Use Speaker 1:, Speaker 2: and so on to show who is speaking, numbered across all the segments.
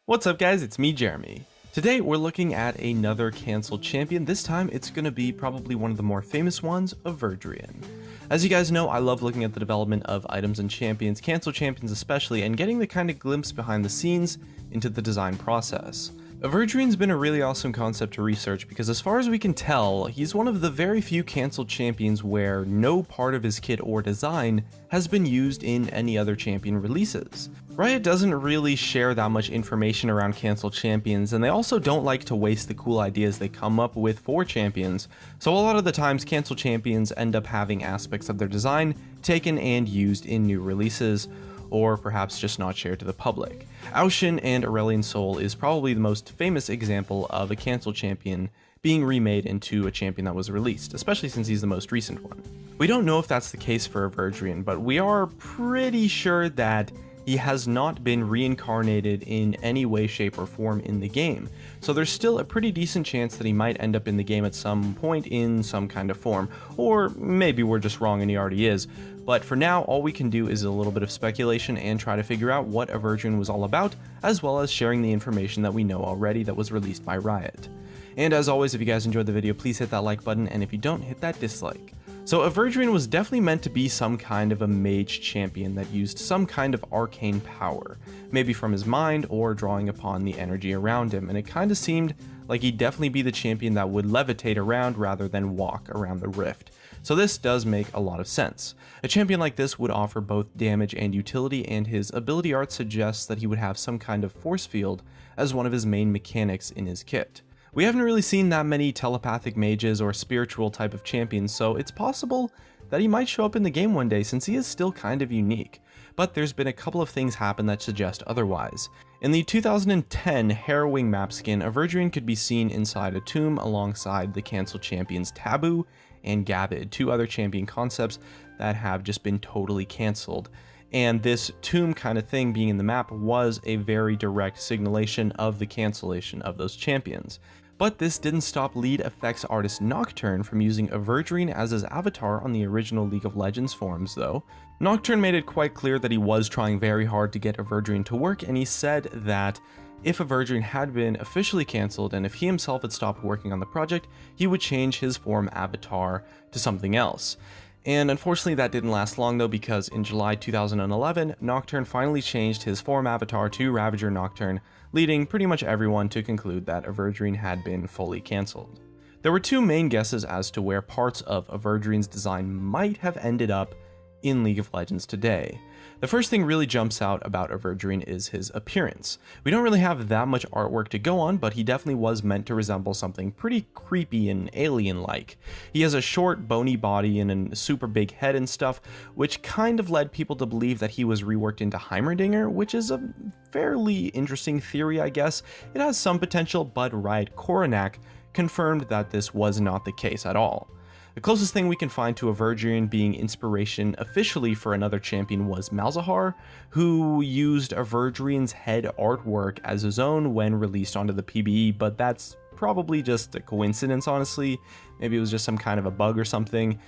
Speaker 1: What's up guys, it's me Jeremy. Today we're looking at another cancelled champion. This time it's going to be probably one of the more famous ones, AVERDRIAN. As you guys know, I love looking at the development of items and champions, cancelled champions especially, and getting the kind of glimpse behind the scenes into the design process. AVERDRIAN's been a really awesome concept to research because as far as we can tell, he's one of the very few cancelled champions where no part of his kit or design has been used in any other champion releases. Riot doesn't really share that much information around cancelled champions, and they also don't like to waste the cool ideas they come up with for champions, so a lot of the times cancelled champions end up having aspects of their design taken and used in new releases, or perhaps just not shared to the public. Aushin and Aurelion Sol is probably the most famous example of a cancelled champion being remade into a champion that was released, especially since he's the most recent one. We don't know if that's the case for AVERDRIAN, but we are pretty sure that he has not been reincarnated in any way, shape, or form in the game, so there's still a pretty decent chance that he might end up in the game at some point in some kind of form, or maybe we're just wrong and he already is. But for now, all we can do is a little bit of speculation and try to figure out what AVERDRIAN was all about, as well as sharing the information that we know already that was released by Riot. And as always, if you guys enjoyed the video, please hit that like button, and if you don't, hit that dislike. So AVERDRIAN was definitely meant to be some kind of a mage champion that used some kind of arcane power, maybe from his mind or drawing upon the energy around him, and it kind of seemed like he'd definitely be the champion that would levitate around rather than walk around the rift. So this does make a lot of sense. A champion like this would offer both damage and utility, and his ability art suggests that he would have some kind of force field as one of his main mechanics in his kit. We haven't really seen that many telepathic mages or spiritual type of champions, so it's possible that he might show up in the game one day since he is still kind of unique. But there's been a couple of things happen that suggest otherwise. In the 2010 Harrowing map skin, AVERDRIAN could be seen inside a tomb alongside the cancelled champions Taboo and Gabbid, two other champion concepts that have just been totally cancelled. And this tomb kind of thing being in the map was a very direct signalation of the cancellation of those champions. But this didn't stop lead effects artist Nocturne from using AVERDRIAN as his avatar on the original League of Legends forums though. Nocturne made it quite clear that he was trying very hard to get AVERDRIAN to work, and he said that if AVERDRIAN had been officially cancelled and if he himself had stopped working on the project, he would change his form avatar to something else. And unfortunately that didn't last long though, because in July 2011, Nocturne finally changed his form avatar to Ravager Nocturne, leading pretty much everyone to conclude that AVERDRIAN had been fully cancelled. There were two main guesses as to where parts of AVERDRIAN's design might have ended up in League of Legends today. The first thing really jumps out about AVERDRIAN is his appearance. We don't really have that much artwork to go on, but he definitely was meant to resemble something pretty creepy and alien-like. He has a short, bony body and a super big head and stuff, which kind of led people to believe that he was reworked into Heimerdinger, which is a fairly interesting theory, I guess. It has some potential, but Riot Coronac confirmed that this was not the case at all. The closest thing we can find to AVERDRIAN being inspiration officially for another champion was Malzahar, who used AVERDRIAN's head artwork as his own when released onto the PBE, but that's probably just a coincidence honestly. Maybe it was just some kind of a bug or something.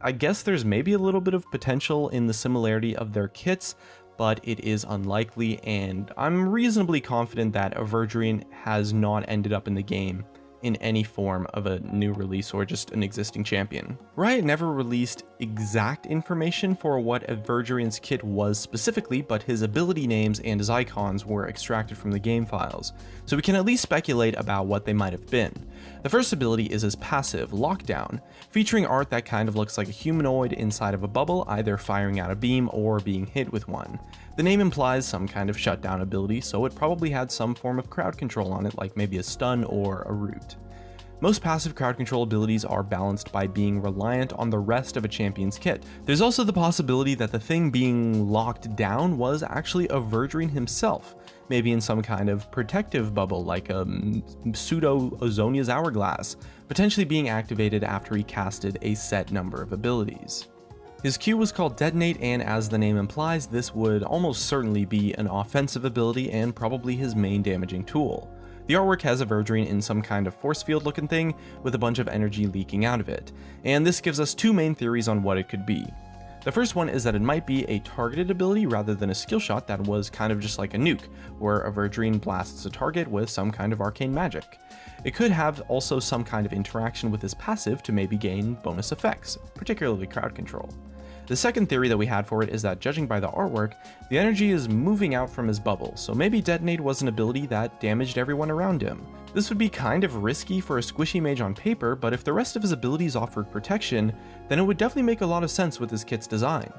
Speaker 1: I guess there's maybe a little bit of potential in the similarity of their kits, but it is unlikely, and I'm reasonably confident that AVERDRIAN has not ended up in the game in any form of a new release or just an existing champion. Riot never released exact information for what AVERDRIAN's kit was specifically, but his ability names and his icons were extracted from the game files, so we can at least speculate about what they might have been. The first ability is his passive, Lockdown, featuring art that kind of looks like a humanoid inside of a bubble, either firing out a beam or being hit with one. The name implies some kind of shutdown ability, so it probably had some form of crowd control on it, like maybe a stun or a root. Most passive crowd control abilities are balanced by being reliant on the rest of a champion's kit. There's also the possibility that the thing being locked down was actually AVERDRIAN himself, maybe in some kind of protective bubble like a pseudo-Ozonia's Hourglass, potentially being activated after he casted a set number of abilities. His Q was called Detonate, and as the name implies, this would almost certainly be an offensive ability and probably his main damaging tool. The artwork has AVERDRIAN in some kind of force field looking thing with a bunch of energy leaking out of it, and this gives us two main theories on what it could be. The first one is that it might be a targeted ability rather than a skill shot that was kind of just like a nuke, where AVERDRIAN blasts a target with some kind of arcane magic. It could have also some kind of interaction with his passive to maybe gain bonus effects, particularly crowd control. The second theory that we had for it is that, judging by the artwork, the energy is moving out from his bubble, so maybe Detonate was an ability that damaged everyone around him. This would be kind of risky for a squishy mage on paper, but if the rest of his abilities offered protection, then it would definitely make a lot of sense with his kit's design.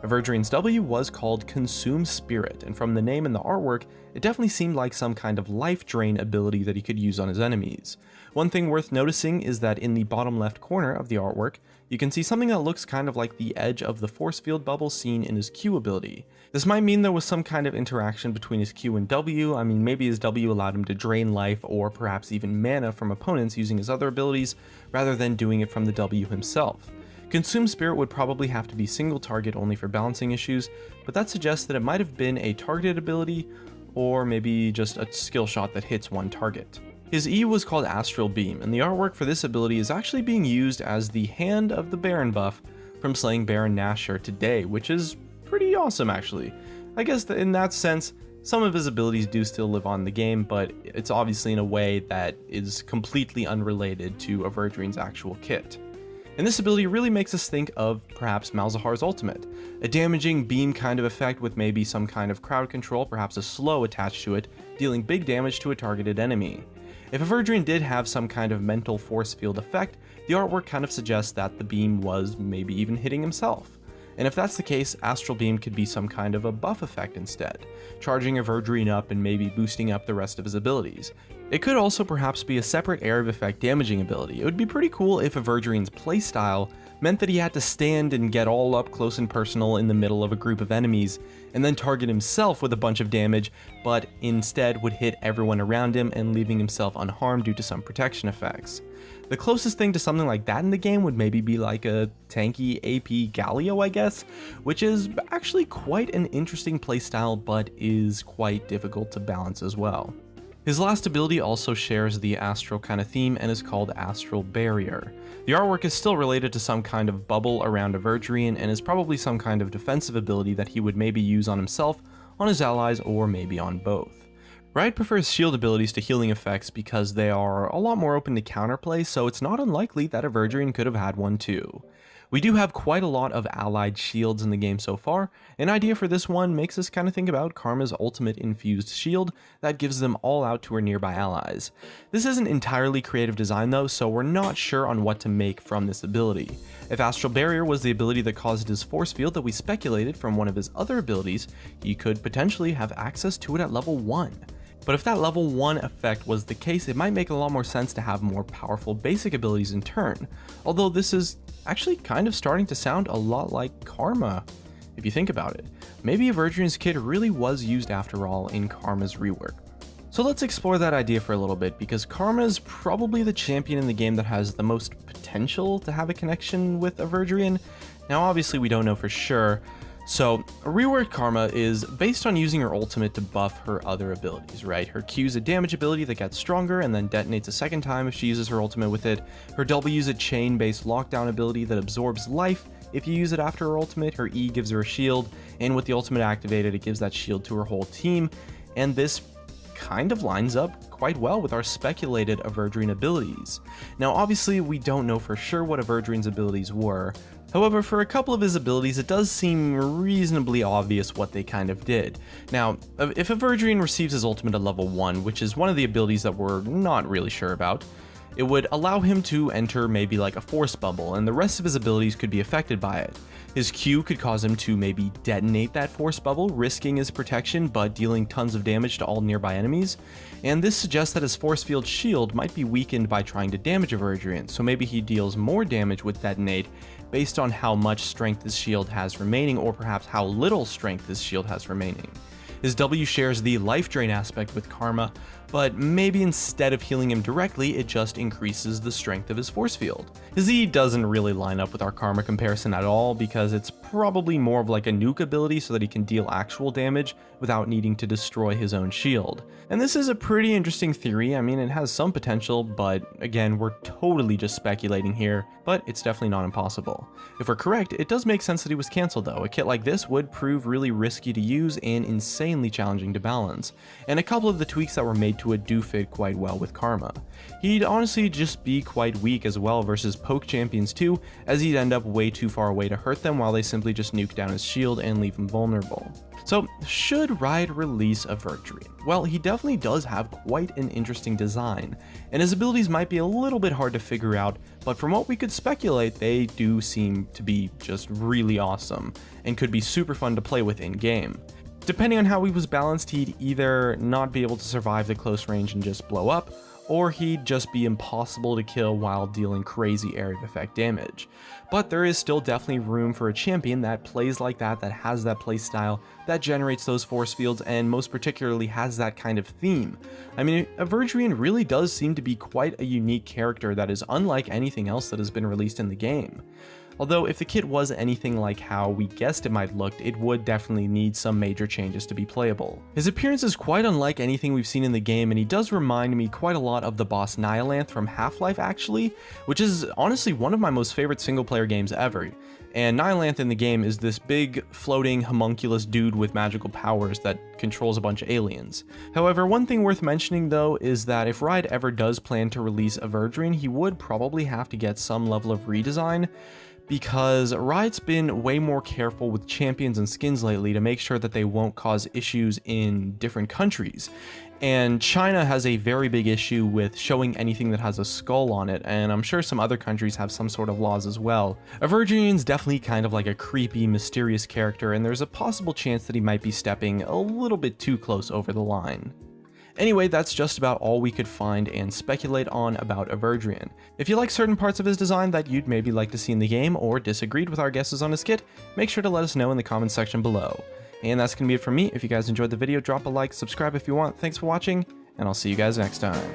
Speaker 1: AVERDRIAN's W was called Consume Spirit, and from the name and the artwork, it definitely seemed like some kind of life drain ability that he could use on his enemies. One thing worth noticing is that in the bottom left corner of the artwork, you can see something that looks kind of like the edge of the force field bubble seen in his Q ability. This might mean there was some kind of interaction between his Q and W. I mean, maybe his W allowed him to drain life or perhaps even mana from opponents using his other abilities rather than doing it from the W himself. Consume Spirit would probably have to be single target only for balancing issues, but that suggests that it might have been a targeted ability or maybe just a skill shot that hits one target. His E was called Astral Beam, and the artwork for this ability is actually being used as the hand of the Baron buff from slaying Baron Nashor today, which is pretty awesome actually. I guess that in that sense, some of his abilities do still live on in the game, but it's obviously in a way that is completely unrelated to AVERDRIAN's actual kit. And this ability really makes us think of perhaps Malzahar's ultimate, a damaging beam kind of effect with maybe some kind of crowd control, perhaps a slow attached to it, dealing big damage to a targeted enemy. If AVERDRIAN did have some kind of mental force field effect, the artwork kind of suggests that the beam was maybe even hitting himself. And if that's the case, Astral Beam could be some kind of a buff effect instead, charging AVERDRIAN up and maybe boosting up the rest of his abilities. It could also perhaps be a separate area of effect damaging ability. It would be pretty cool if AVERDRIAN's playstyle meant that he had to stand and get all up close and personal in the middle of a group of enemies, and then target himself with a bunch of damage, but instead would hit everyone around him and leaving himself unharmed due to some protection effects. The closest thing to something like that in the game would maybe be like a tanky AP Galio, I guess, which is actually quite an interesting playstyle, but is quite difficult to balance as well. His last ability also shares the astral kind of theme and is called Astral Barrier. The artwork is still related to some kind of bubble around AVERDRIAN and is probably some kind of defensive ability that he would maybe use on himself, on his allies, or maybe on both. Riot prefers shield abilities to healing effects because they are a lot more open to counterplay, so it's not unlikely that AVERDRIAN could have had one too. We do have quite a lot of allied shields in the game so far. An idea for this one makes us kind of think about Karma's ultimate infused shield that gives them all out to her nearby allies. This isn't entirely creative design though, so we're not sure on what to make from this ability. If Astral Barrier was the ability that caused his force field that we speculated from one of his other abilities, he could potentially have access to it at level 1. But if that level 1 effect was the case, it might make a lot more sense to have more powerful basic abilities in turn, although this is actually kind of starting to sound a lot like Karma, if you think about it. Maybe AVERDRIAN's kit really was used after all in Karma's rework. So let's explore that idea for a little bit, because Karma is probably the champion in the game that has the most potential to have a connection with AVERDRIAN. Now obviously we don't know for sure, so a reworked Karma is based on using her ultimate to buff her other abilities, right? Her Q is a damage ability that gets stronger and then detonates a second time if she uses her ultimate with it. Her W is a chain-based lockdown ability that absorbs life if you use it after her ultimate. Her E gives her a shield, and with the ultimate activated, it gives that shield to her whole team, and this kind of lines up quite well with our speculated AVERDRIAN abilities. Now obviously we don't know for sure what AVERDRIAN's abilities were. However, for a couple of his abilities, it does seem reasonably obvious what they kind of did. Now, if AVERDRIAN receives his ultimate at level 1, which is one of the abilities that we're not really sure about, it would allow him to enter maybe like a force bubble, and the rest of his abilities could be affected by it. His Q could cause him to maybe detonate that force bubble, risking his protection but dealing tons of damage to all nearby enemies. And this suggests that his force field shield might be weakened by trying to damage AVERDRIAN, so maybe he deals more damage with detonate based on how much strength his shield has remaining, or perhaps how little strength his shield has remaining. His W shares the life drain aspect with Karma, but maybe instead of healing him directly, it just increases the strength of his force field. His E doesn't really line up with our Karma comparison at all, because it's probably more of like a nuke ability so that he can deal actual damage without needing to destroy his own shield. And this is a pretty interesting theory. I mean, it has some potential, but again, we're totally just speculating here, but it's definitely not impossible. If we're correct, it does make sense that he was cancelled though. A kit like this would prove really risky to use and insanely challenging to balance, and a couple of the tweaks that were made to it do fit quite well with Karma. He'd honestly just be quite weak as well versus poke champions too, as he'd end up way too far away to hurt them while they simply just nuke down his shield and leave him vulnerable. So, should Riot release AVERDRIAN? Well, he definitely does have quite an interesting design, and his abilities might be a little bit hard to figure out, but from what we could speculate, they do seem to be just really awesome, and could be super fun to play with in-game. Depending on how he was balanced, he'd either not be able to survive the close range and just blow up, or he'd just be impossible to kill while dealing crazy area of effect damage. But there is still definitely room for a champion that plays like that has that playstyle, that generates those force fields, and most particularly has that kind of theme. I mean, AVERDRIAN really does seem to be quite a unique character that is unlike anything else that has been released in the game. Although if the kit was anything like how we guessed it might look, it would definitely need some major changes to be playable. His appearance is quite unlike anything we've seen in the game, and he does remind me quite a lot of the boss Nihilanth from Half-Life actually, which is honestly one of my most favorite single player games ever. And Nihilanth in the game is this big, floating, homunculus dude with magical powers that controls a bunch of aliens. However, one thing worth mentioning though is that if Riot ever does plan to release AVERDRIAN, he would probably have to get some level of redesign, because Riot's been way more careful with champions and skins lately to make sure that they won't cause issues in different countries. And China has a very big issue with showing anything that has a skull on it, and I'm sure some other countries have some sort of laws as well. AVERDRIAN's definitely kind of like a creepy, mysterious character, and there's a possible chance that he might be stepping a little bit too close over the line. Anyway, that's just about all we could find and speculate on about AVERDRIAN. If you like certain parts of his design that you'd maybe like to see in the game, or disagreed with our guesses on his kit, make sure to let us know in the comments section below. And that's going to be it from me. If you guys enjoyed the video, drop a like, subscribe if you want. Thanks for watching, and I'll see you guys next time.